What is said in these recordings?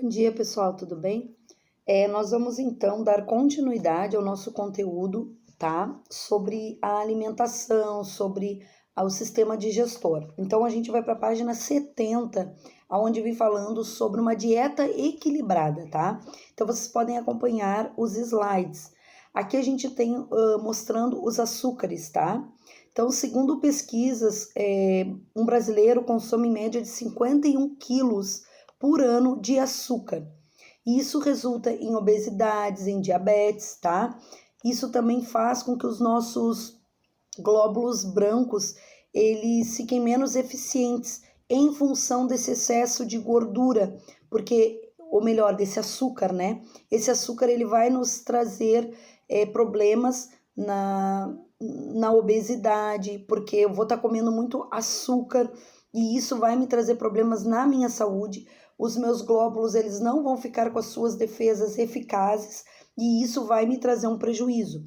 Bom dia, pessoal, tudo bem? Nós vamos então dar continuidade ao nosso conteúdo, tá? Sobre a alimentação, sobre o sistema digestor. Então, a gente vai para a página 70, onde vem falando sobre uma dieta equilibrada, tá? Então, vocês podem acompanhar os slides. Aqui a gente tem mostrando os açúcares, tá? Então, segundo pesquisas, um brasileiro consome em média de 51 quilos por ano de açúcar. E isso resulta em obesidades, em diabetes, tá? Isso também faz com que os nossos glóbulos brancos eles fiquem menos eficientes em função desse excesso de gordura, porque, ou melhor, desse açúcar, né? Esse açúcar ele vai nos trazer problemas na obesidade, porque eu vou estar comendo muito açúcar e isso vai me trazer problemas na minha saúde. Os meus glóbulos eles não vão ficar com as suas defesas eficazes e isso vai me trazer um prejuízo.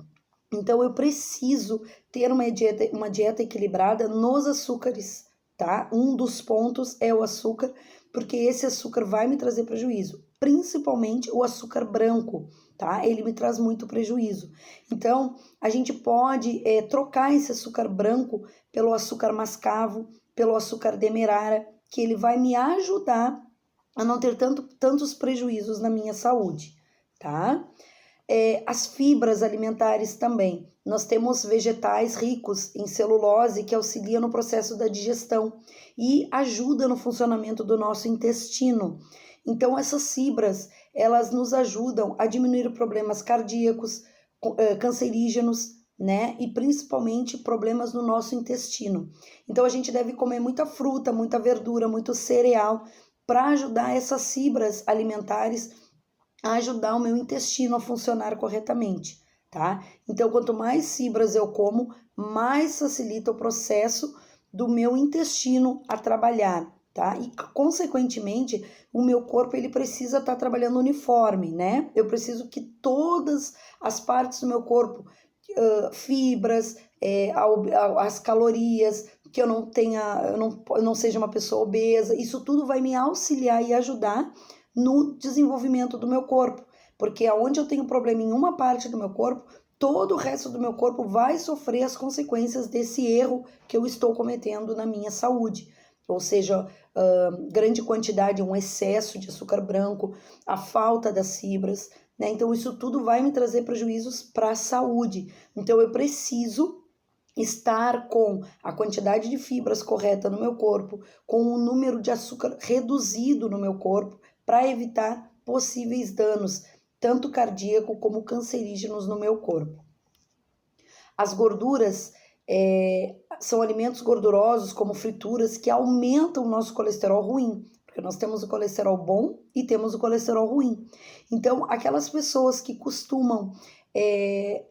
Então eu preciso ter uma dieta equilibrada nos açúcares, tá? Um dos pontos é o açúcar, porque esse açúcar vai me trazer prejuízo, principalmente o açúcar branco, tá? Ele me traz muito prejuízo. Então a gente pode trocar esse açúcar branco pelo açúcar mascavo, pelo açúcar demerara, que ele vai me ajudar a não ter tantos prejuízos na minha saúde, tá? As fibras alimentares também. Nós temos vegetais ricos em celulose que auxiliam no processo da digestão e ajuda no funcionamento do nosso intestino. Então, essas fibras, elas nos ajudam a diminuir problemas cardíacos, cancerígenos, né? E principalmente problemas no nosso intestino. Então, a gente deve comer muita fruta, muita verdura, muito cereal, para ajudar essas fibras alimentares a ajudar o meu intestino a funcionar corretamente, tá? Então, quanto mais fibras eu como, mais facilita o processo do meu intestino a trabalhar, tá? E, consequentemente, o meu corpo, ele precisa estar trabalhando uniforme, né? Eu preciso que todas as partes do meu corpo, fibras, as calorias, que eu não tenha, eu não seja uma pessoa obesa, isso tudo vai me auxiliar e ajudar no desenvolvimento do meu corpo, porque aonde eu tenho problema em uma parte do meu corpo, todo o resto do meu corpo vai sofrer as consequências desse erro que eu estou cometendo na minha saúde, ou seja, grande quantidade, um excesso de açúcar branco, a falta das fibras, né? Então isso tudo vai me trazer prejuízos para a saúde, então eu preciso estar com a quantidade de fibras correta no meu corpo, com o número de açúcar reduzido no meu corpo, para evitar possíveis danos, tanto cardíaco como cancerígenos no meu corpo. As gorduras são alimentos gordurosos, como frituras, que aumentam o nosso colesterol ruim, porque nós temos o colesterol bom e temos o colesterol ruim. Então, aquelas pessoas que costumam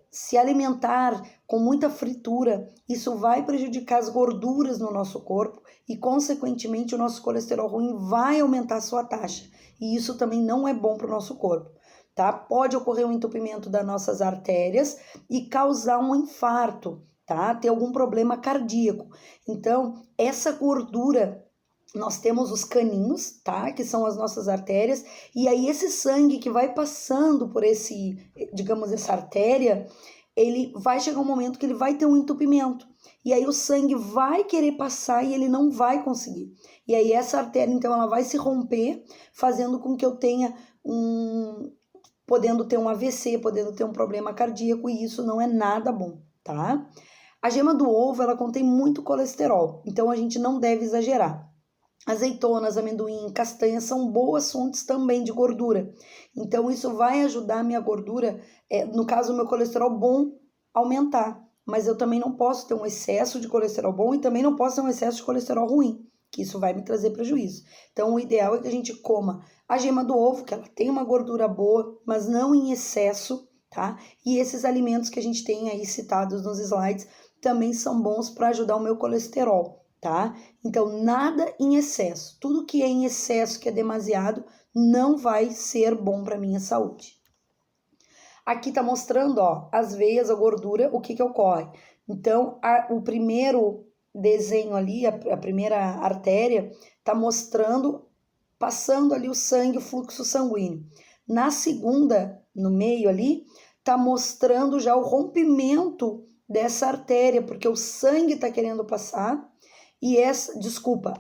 se alimentar com muita fritura, isso vai prejudicar as gorduras no nosso corpo e, consequentemente, o nosso colesterol ruim vai aumentar a sua taxa. E isso também não é bom para o nosso corpo, tá? Pode ocorrer um entupimento das nossas artérias e causar um infarto, tá? Ter algum problema cardíaco. Então, essa gordura, nós temos os caninhos, tá? Que são as nossas artérias, e aí esse sangue que vai passando por essa artéria, ele vai chegar um momento que ele vai ter um entupimento. E aí o sangue vai querer passar e ele não vai conseguir. E aí essa artéria, então, ela vai se romper, fazendo com que eu tenha podendo ter um AVC, podendo ter um problema cardíaco, e isso não é nada bom, tá? A gema do ovo, ela contém muito colesterol, então a gente não deve exagerar. Azeitonas, amendoim, castanhas são boas fontes também de gordura. Então, isso vai ajudar a minha gordura, no caso, o meu colesterol bom, aumentar. Mas eu também não posso ter um excesso de colesterol bom e também não posso ter um excesso de colesterol ruim, que isso vai me trazer prejuízo. Então, o ideal é que a gente coma a gema do ovo, que ela tem uma gordura boa, mas não em excesso, tá? E esses alimentos que a gente tem aí citados nos slides também são bons para ajudar o meu colesterol, tá? Então, nada em excesso. Tudo que é em excesso, que é demasiado, não vai ser bom para minha saúde. Aqui tá mostrando, ó, as veias, a gordura, o que ocorre. Então, o primeiro desenho ali, a primeira artéria, tá mostrando passando ali o sangue, o fluxo sanguíneo. Na segunda, no meio ali, tá mostrando já o rompimento dessa artéria, porque o sangue tá querendo passar e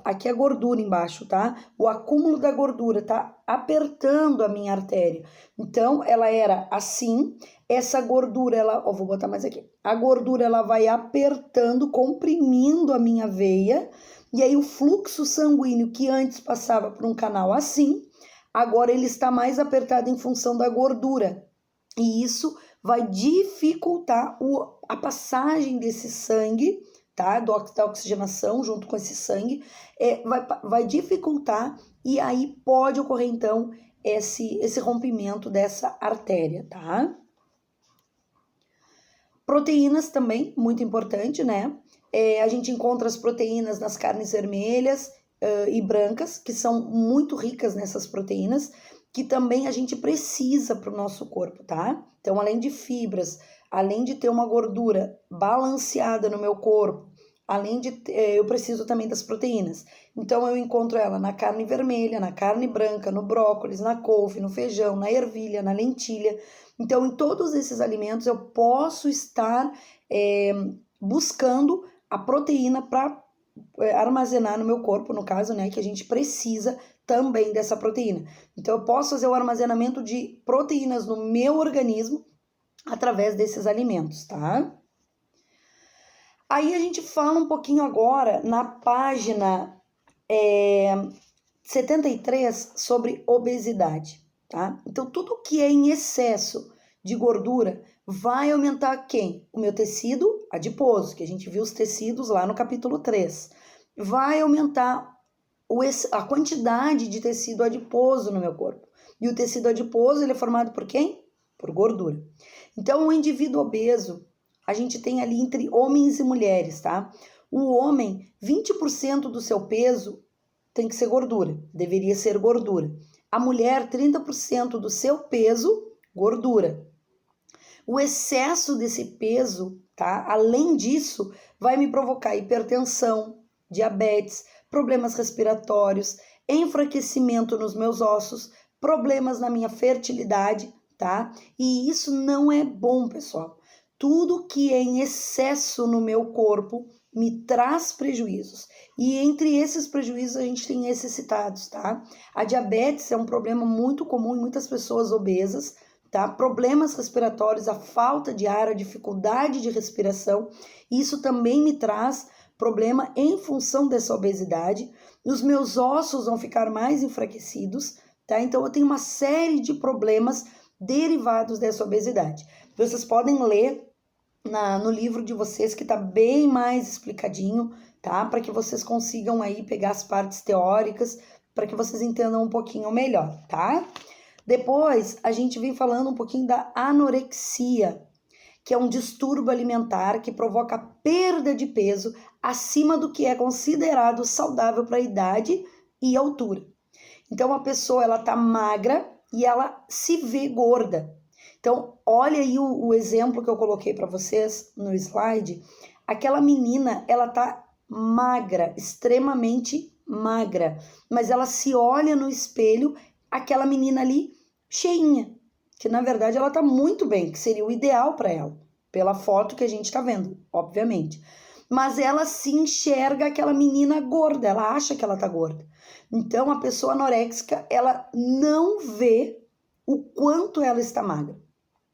aqui é gordura embaixo, tá? O acúmulo da gordura tá apertando a minha artéria. Então, ela era assim, essa gordura, vou botar mais aqui. A gordura, ela vai apertando, comprimindo a minha veia, e aí o fluxo sanguíneo que antes passava por um canal assim, agora ele está mais apertado em função da gordura. E isso vai dificultar a passagem desse sangue, tá? Da oxigenação junto com esse sangue, vai dificultar e aí pode ocorrer então esse rompimento dessa artéria, tá? Proteínas também, muito importante, né? A gente encontra as proteínas nas carnes vermelhas e brancas, que são muito ricas nessas proteínas, que também a gente precisa para o nosso corpo, tá? Então, além de fibras, além de ter uma gordura balanceada no meu corpo, eu preciso também das proteínas. Então, eu encontro ela na carne vermelha, na carne branca, no brócolis, na couve, no feijão, na ervilha, na lentilha. Então, em todos esses alimentos, eu posso estar buscando a proteína para armazenar no meu corpo, no caso, né, que a gente precisa também dessa proteína. Então, eu posso fazer o armazenamento de proteínas no meu organismo através desses alimentos, tá? Aí a gente fala um pouquinho agora na página 73 sobre obesidade, tá? Então, tudo que é em excesso de gordura vai aumentar quem? O meu tecido adiposo, que a gente viu os tecidos lá no capítulo 3. Vai aumentar a quantidade de tecido adiposo no meu corpo. E o tecido adiposo, ele é formado por quem? Por gordura. Então, o indivíduo obeso, a gente tem ali entre homens e mulheres, tá? O homem, 20% do seu peso tem que ser gordura, deveria ser gordura. A mulher, 30% do seu peso, gordura. O excesso desse peso, tá? Além disso, vai me provocar hipertensão, diabetes, problemas respiratórios, enfraquecimento nos meus ossos, problemas na minha fertilidade, tá? E isso não é bom, pessoal. Tudo que é em excesso no meu corpo me traz prejuízos. E entre esses prejuízos a gente tem esses citados, tá? A diabetes é um problema muito comum em muitas pessoas obesas, tá? Problemas respiratórios, a falta de ar, a dificuldade de respiração. Isso também me traz problema em função dessa obesidade. Os meus ossos vão ficar mais enfraquecidos, tá? Então eu tenho uma série de problemas derivados dessa obesidade. Vocês podem ler no livro de vocês, que tá bem mais explicadinho, tá? Para que vocês consigam aí pegar as partes teóricas, para que vocês entendam um pouquinho melhor, tá? Depois, a gente vem falando um pouquinho da anorexia, que é um distúrbio alimentar que provoca perda de peso acima do que é considerado saudável para a idade e altura. Então, a pessoa, ela tá magra e ela se vê gorda. Então, olha aí o exemplo que eu coloquei para vocês no slide. Aquela menina, ela tá magra, extremamente magra, mas ela se olha no espelho, aquela menina ali cheinha, que na verdade ela tá muito bem, que seria o ideal para ela, pela foto que a gente tá vendo, obviamente. Mas ela se enxerga aquela menina gorda, ela acha que ela tá gorda. Então, a pessoa anoréxica, ela não vê o quanto ela está magra.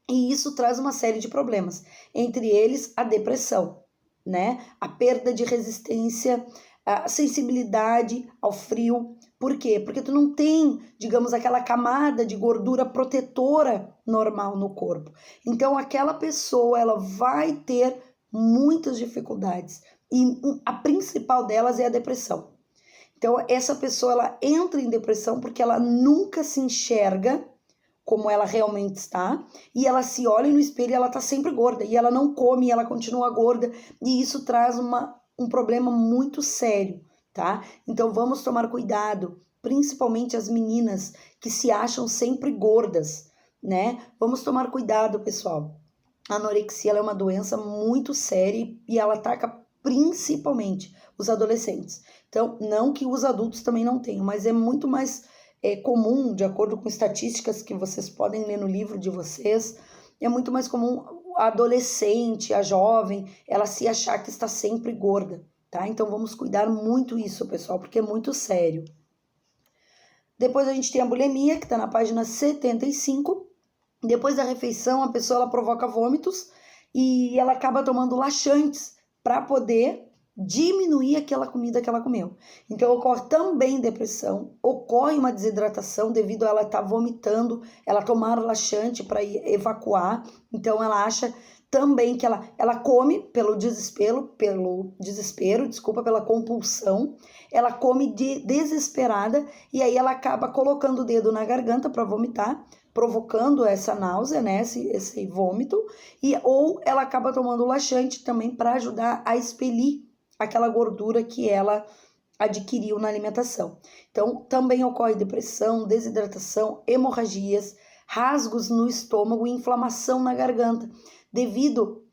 E isso traz uma série de problemas, entre eles a depressão, né? A perda de resistência, a sensibilidade ao frio. Por quê? Porque tu não tem, digamos, aquela camada de gordura protetora normal no corpo. Então, aquela pessoa, ela vai ter muitas dificuldades. E a principal delas é a depressão. Então, essa pessoa, ela entra em depressão porque ela nunca se enxerga como ela realmente está, e ela se olha no espelho e ela tá sempre gorda, e ela não come, e ela continua gorda, e isso traz um problema muito sério, tá? Então vamos tomar cuidado, principalmente as meninas que se acham sempre gordas, né? Vamos tomar cuidado, pessoal. A anorexia, ela é uma doença muito séria e ela ataca principalmente os adolescentes. Então, não que os adultos também não tenham, mas é muito mais é comum, de acordo com estatísticas que vocês podem ler no livro de vocês, é muito mais comum a adolescente, a jovem, ela se achar que está sempre gorda, tá? Então vamos cuidar muito isso, pessoal, porque é muito sério. Depois a gente tem a bulimia, que está na página 75. Depois da refeição, a pessoa ela provoca vômitos e ela acaba tomando laxantes para poder diminuir aquela comida que ela comeu. Então ocorre também depressão, ocorre uma desidratação devido a ela estar vomitando, ela tomar laxante para evacuar. Então ela acha também que ela come pela compulsão, ela come desesperada e aí ela acaba colocando o dedo na garganta para vomitar, provocando essa náusea, né, esse vômito, ou ela acaba tomando laxante também para ajudar a expelir aquela gordura que ela adquiriu na alimentação. Então, também ocorre depressão, desidratação, hemorragias, rasgos no estômago e inflamação na garganta. Devido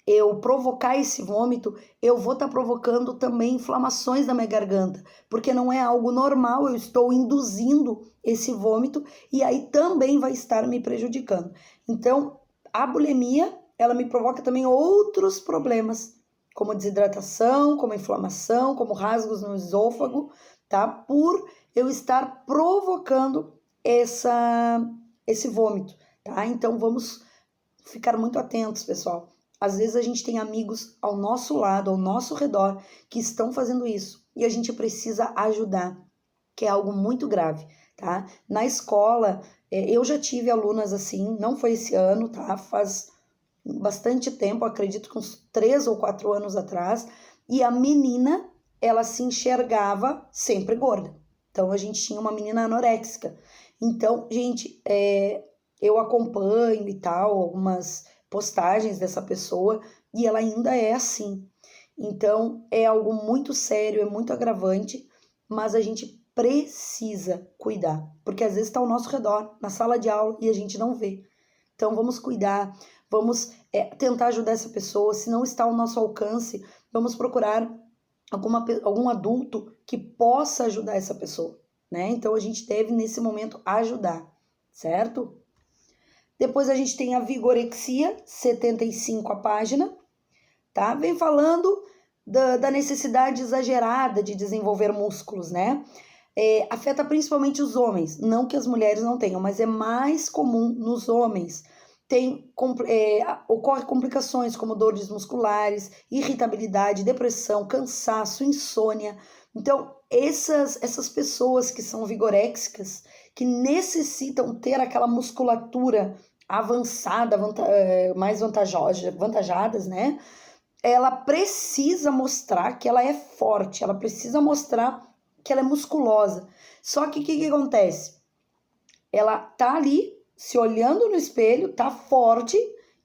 eu provocar esse vômito, eu vou estar provocando também inflamações na minha garganta, porque não é algo normal, eu estou induzindo esse vômito e aí também vai estar me prejudicando. Então, a bulimia, ela me provoca também outros problemas, como desidratação, como inflamação, como rasgos no esôfago, tá? Por eu estar provocando esse vômito, tá? Então, vamos ficar muito atentos, pessoal. Às vezes a gente tem amigos ao nosso lado, ao nosso redor, que estão fazendo isso e a gente precisa ajudar, que é algo muito grave, tá? Na escola, eu já tive alunas assim, não foi esse ano, tá? Faz bastante tempo, acredito que uns 3 ou 4 anos atrás, e a menina, ela se enxergava sempre gorda. Então a gente tinha uma menina anoréxica. Então, gente, eu acompanho e tal, algumas postagens dessa pessoa, e ela ainda é assim. Então, é algo muito sério, é muito agravante, mas a gente precisa cuidar, porque às vezes está ao nosso redor, na sala de aula, e a gente não vê. Então, vamos cuidar, vamos tentar ajudar essa pessoa. Se não está ao nosso alcance, vamos procurar algum adulto que possa ajudar essa pessoa, né? Então, a gente deve, nesse momento, ajudar, certo? Depois a gente tem a vigorexia, 75 a página, tá? Vem falando da necessidade exagerada de desenvolver músculos, né? Afeta principalmente os homens, não que as mulheres não tenham, mas é mais comum nos homens. Ocorre complicações como dores musculares, irritabilidade, depressão, cansaço, insônia. Então, essas pessoas que são vigorexicas, que necessitam ter aquela musculatura avançada, mais vantajadas, né? Ela precisa mostrar que ela é forte, ela precisa mostrar que ela é musculosa. Só que o que acontece? Ela tá ali se olhando no espelho, tá forte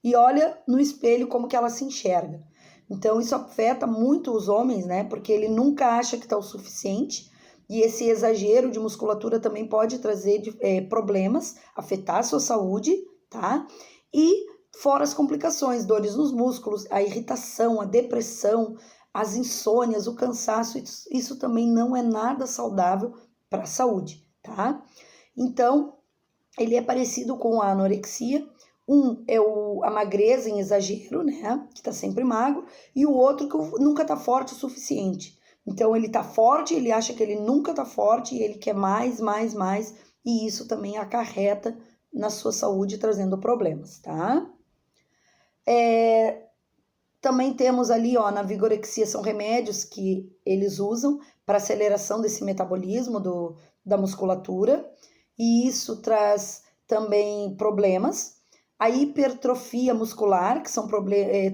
e olha no espelho como que ela se enxerga. Então isso afeta muito os homens, né? Porque ele nunca acha que tá o suficiente. E esse exagero de musculatura também pode trazer problemas, afetar a sua saúde, tá? E fora as complicações, dores nos músculos, a irritação, a depressão, as insônias, o cansaço, isso também não é nada saudável para a saúde, tá? Então, ele é parecido com a anorexia. Um é a magreza em exagero, né? Que tá sempre magro, e o outro que nunca tá forte o suficiente. Então, ele tá forte, ele acha que ele nunca tá forte, e ele quer mais, e isso também acarreta na sua saúde, trazendo problemas, tá? Também temos ali, ó, na vigorexia, são remédios que eles usam para aceleração desse metabolismo da musculatura, e isso traz também problemas. A hipertrofia muscular, que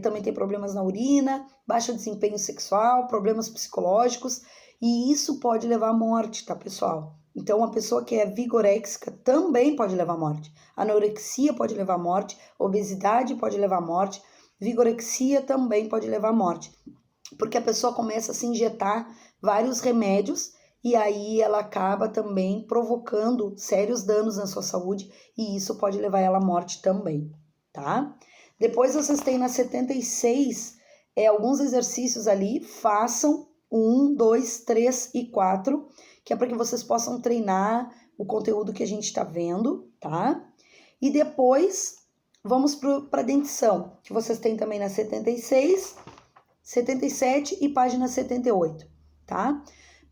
também tem problemas na urina, baixo desempenho sexual, problemas psicológicos, e isso pode levar à morte, tá, pessoal? Então, uma pessoa que é vigoréxica também pode levar à morte. Anorexia pode levar à morte, obesidade pode levar à morte, vigorexia também pode levar à morte. Porque a pessoa começa a se injetar vários remédios e aí ela acaba também provocando sérios danos na sua saúde e isso pode levar ela à morte também, tá? Depois vocês têm na 76 alguns exercícios ali, façam 1, 2, 3 e 4, que é para que vocês possam treinar o conteúdo que a gente está vendo, tá? E depois vamos para a dentição, que vocês têm também na 76, 77 e página 78, tá?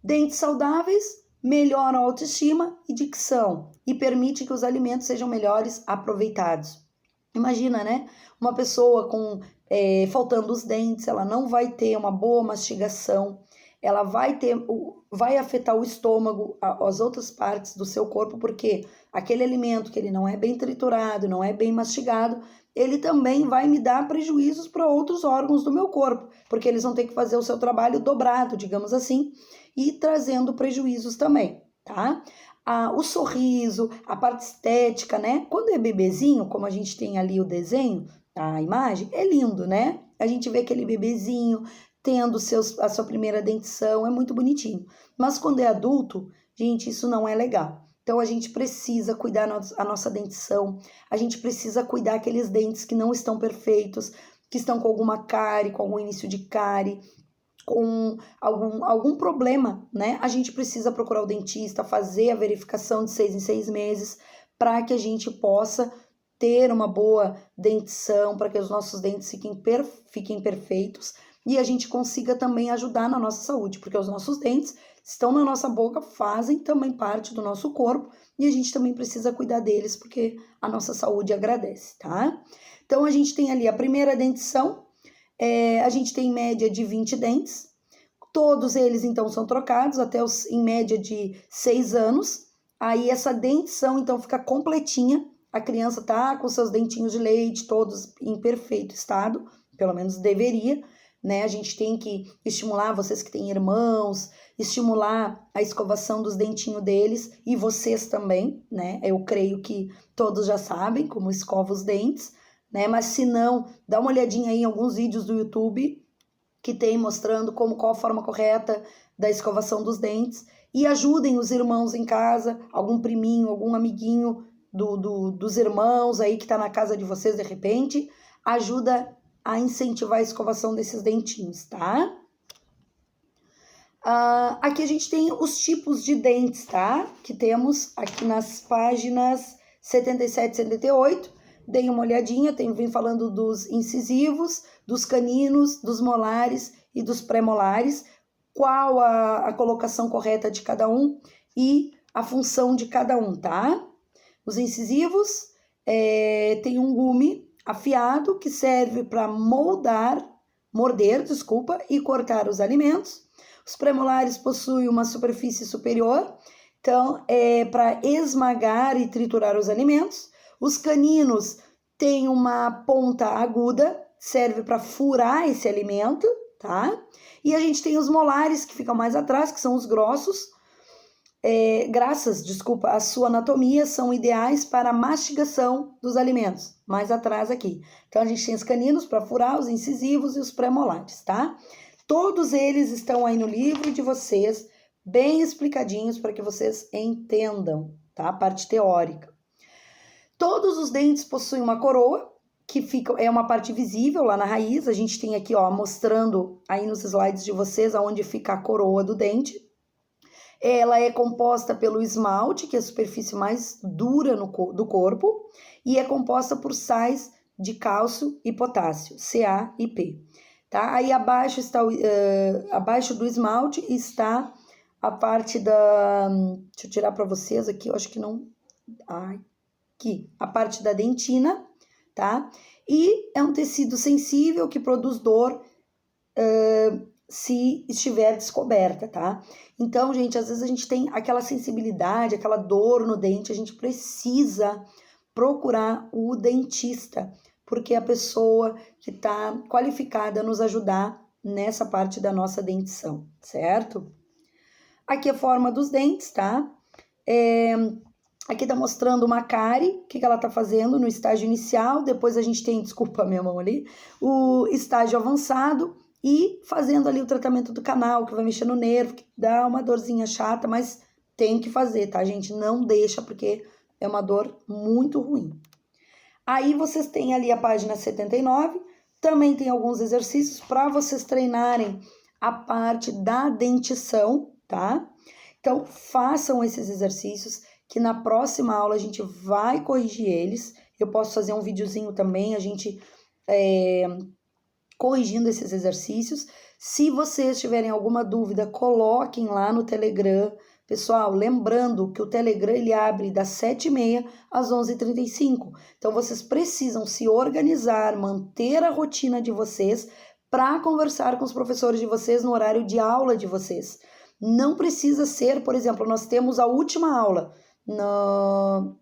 Dentes saudáveis, melhora a autoestima e dicção e permite que os alimentos sejam melhores aproveitados. Imagina, né? Uma pessoa com faltando os dentes, ela não vai ter uma boa mastigação, ela vai afetar o estômago, as outras partes do seu corpo, porque aquele alimento que ele não é bem triturado, não é bem mastigado, ele também vai me dar prejuízos para outros órgãos do meu corpo, porque eles vão ter que fazer o seu trabalho dobrado, digamos assim, e trazendo prejuízos também, tá? O sorriso, a parte estética, né? Quando é bebezinho, como a gente tem ali o desenho, a imagem, é lindo, né? A gente vê aquele bebezinho tendo a sua primeira dentição, é muito bonitinho. Mas quando é adulto, gente, isso não é legal. Então a gente precisa cuidar a nossa dentição, a gente precisa cuidar aqueles dentes que não estão perfeitos, que estão com alguma cárie, com algum início de cárie, com algum problema, né? A gente precisa procurar o dentista, fazer a verificação de 6 em 6 meses, para que a gente possa ter uma boa dentição, para que os nossos dentes fiquem perfeitos e a gente consiga também ajudar na nossa saúde, porque os nossos dentes estão na nossa boca, fazem também parte do nosso corpo e a gente também precisa cuidar deles, porque a nossa saúde agradece, tá? Então a gente tem ali a primeira dentição, a gente tem em média de 20 dentes, todos eles então são trocados até em média de 6 anos, aí essa dentição então fica completinha, a criança tá com seus dentinhos de leite todos em perfeito estado, pelo menos deveria, né? A gente tem que estimular, vocês que têm irmãos, estimular a escovação dos dentinhos deles, e vocês também, né? Eu creio que todos já sabem como escova os dentes, né? Mas se não, dá uma olhadinha aí em alguns vídeos do YouTube que tem mostrando qual a forma correta da escovação dos dentes, e ajudem os irmãos em casa, algum priminho, algum amiguinho dos irmãos aí que tá na casa de vocês de repente, ajuda a incentivar a escovação desses dentinhos, tá? Aqui a gente tem os tipos de dentes, tá? Que temos aqui nas páginas 77 e 78. Deem uma olhadinha, vem falando dos incisivos, dos caninos, dos molares e dos pré-molares, qual a colocação correta de cada um e a função de cada um, tá? Os incisivos tem um gume afiado que serve para morder e cortar os alimentos. Os premolares possuem uma superfície superior, então é para esmagar e triturar os alimentos. Os caninos têm uma ponta aguda, serve para furar esse alimento, tá? E a gente tem os molares que ficam mais atrás, que são os grossos. Graças à sua anatomia, são ideais para a mastigação dos alimentos, mais atrás aqui. Então, a gente tem os caninos para furar, os incisivos e os pré-molares, tá? Todos eles estão aí no livro de vocês, bem explicadinhos para que vocês entendam, tá? A parte teórica. Todos os dentes possuem uma coroa, que é uma parte visível lá na raiz. A gente tem aqui, ó, mostrando aí nos slides de vocês aonde fica a coroa do dente. Ela é composta pelo esmalte, que é a superfície mais dura do corpo, e é composta por sais de cálcio e potássio, Ca e P. Tá? Aí abaixo do esmalte está a parte da... Deixa eu tirar para vocês aqui, eu acho que não... Aqui, a parte da dentina, tá? E é um tecido sensível que produz dor se estiver descoberta, tá? Então, gente, às vezes a gente tem aquela sensibilidade, aquela dor no dente, a gente precisa procurar o dentista, porque é a pessoa que está qualificada a nos ajudar nessa parte da nossa dentição, certo? Aqui a forma dos dentes, tá? Aqui tá mostrando uma cárie, o que ela tá fazendo no estágio inicial, depois a gente tem, desculpa a minha mão ali, o estágio avançado, e fazendo ali o tratamento do canal, que vai mexer no nervo, que dá uma dorzinha chata, mas tem que fazer, tá, gente? Não deixa, porque é uma dor muito ruim. Aí vocês têm ali a página 79, também tem alguns exercícios para vocês treinarem a parte da dentição, tá? Então, façam esses exercícios, que na próxima aula a gente vai corrigir eles. Eu posso fazer um videozinho também, a gente corrigindo esses exercícios. Se vocês tiverem alguma dúvida, coloquem lá no Telegram. Pessoal, lembrando que o Telegram ele abre das 7h30 às 11h35. Então, vocês precisam se organizar, manter a rotina de vocês para conversar com os professores de vocês no horário de aula de vocês. Não precisa ser, por exemplo, nós temos a última aula na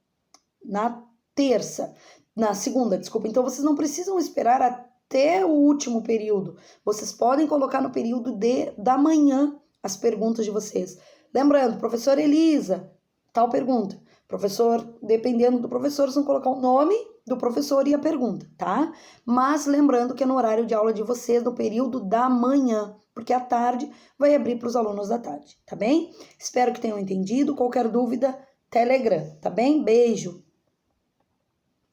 segunda, desculpa. Então, vocês não precisam esperar até o último período. Vocês podem colocar no período da manhã as perguntas de vocês. Lembrando, professora Elisa, tal pergunta. Professor, dependendo do professor, vocês vão colocar o nome do professor e a pergunta, tá? Mas lembrando que é no horário de aula de vocês, no período da manhã, porque à tarde vai abrir para os alunos da tarde, tá bem? Espero que tenham entendido. Qualquer dúvida, Telegram, tá bem? Beijo!